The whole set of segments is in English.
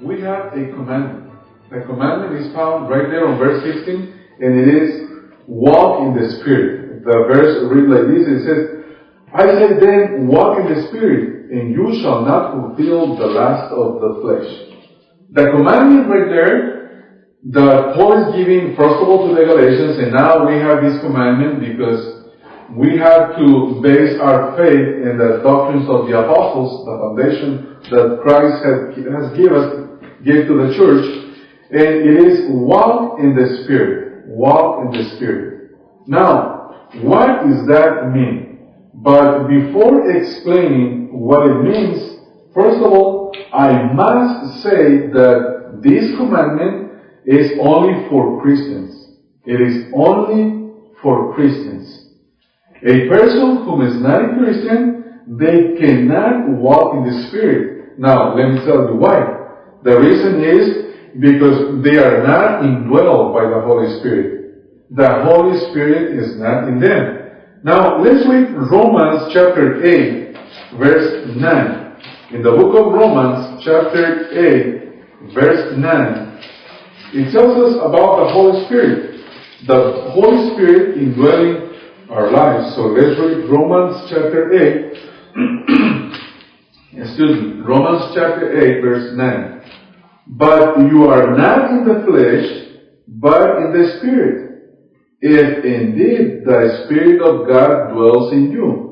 we have a commandment. The commandment is found right there on verse 16, and it is, walk in the Spirit. The verse reads like this, it says, I say then, walk in the Spirit, and you shall not fulfill the lust of the flesh. The commandment right there, that Paul is giving first of all to the Galatians, and now we have this commandment because we have to base our faith in the doctrines of the apostles, the foundation that Christ gave to the church, and it is walk in the Spirit. Walk in the Spirit. Now, what does that mean? But before explaining what it means, first of all, I must say that this commandment is only for Christians. It is only for Christians. A person who is not a Christian, they cannot walk in the Spirit. Now, let me tell you why. The reason is because they are not indwelled by the Holy Spirit. The Holy Spirit is not in them. Now, let's read Romans chapter 8, verse 9. In the book of Romans chapter 8, verse 9, it tells us about the Holy Spirit. The Holy Spirit indwelling our lives. So let's read Romans chapter 8. Romans chapter 8, verse 9. But you are not in the flesh, but in the Spirit, if indeed the Spirit of God dwells in you.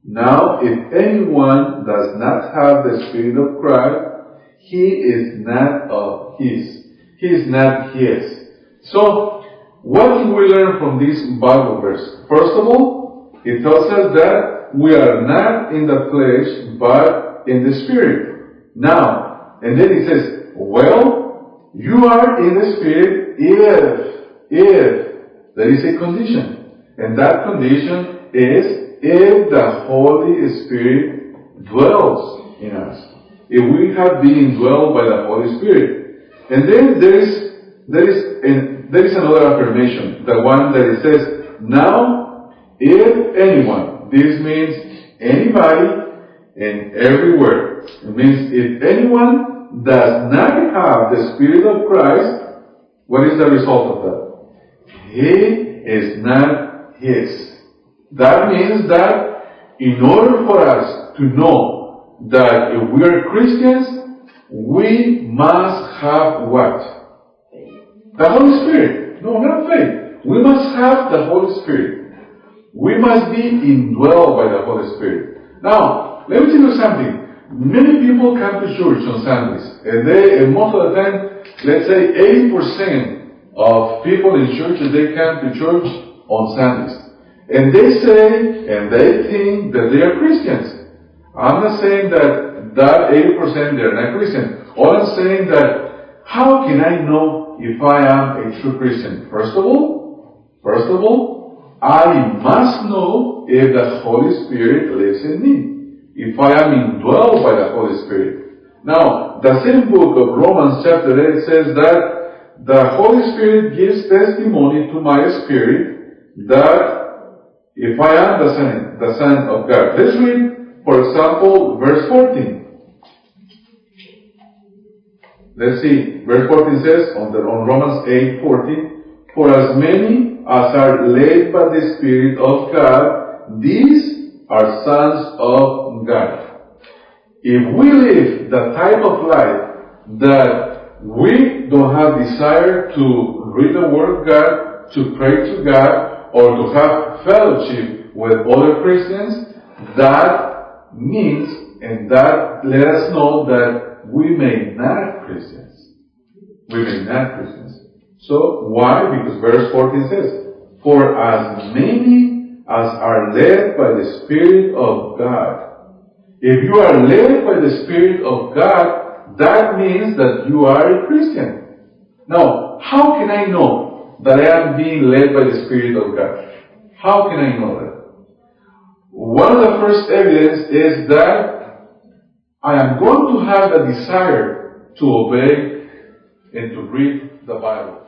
Now, if anyone does not have the Spirit of Christ, he is not of his. He is not his. So, what can we learn from this Bible verse? First of all, it tells us that we are not in the flesh, but in the Spirit. Now, and then it says, well, you are in the Spirit if there is a condition. And that condition is if the Holy Spirit dwells in us. If we have been indwelled by the Holy Spirit. And then there is another affirmation, the one that it says, now, if anyone, this means anybody and everywhere. It means if anyone does not have the Spirit of Christ, what is the result of that? He is not his. That means that in order for us to know that if we are Christians, we must have what? The Holy Spirit. No, not faith. We must have the Holy Spirit. We must be indwelled by the Holy Spirit. Now, let me tell you something. Many people come to church on Sundays, and most of the time, let's say 80% of people in churches, they come to church on Sundays. And they say, and they think that they are Christians. I'm not saying that 80% they're not Christian. All I'm saying that, how can I know if I am a true Christian? First of all, I must know if the Holy Spirit lives in me. If I am indwelled by the Holy Spirit. Now, the same book of Romans chapter 8 says that the Holy Spirit gives testimony to my spirit that if I am the Son of God. Let's read, for example, verse 14. Let's see. Verse 14 says, on Romans 8:14, for as many as are led by the Spirit of God, these are sons of God. If we live the type of life that we don't have desire to read the Word of God, to pray to God, or to have fellowship with other Christians, that means, and that let us know that we may not Christians. We may not Christians. So, why? Because verse 14 says, for as many as are led by the Spirit of God. If you are led by the Spirit of God, that means that you are a Christian. Now, how can I know that I am being led by the Spirit of God? How can I know that? One of the first evidence is that I am going to have a desire to obey and to read the Bible.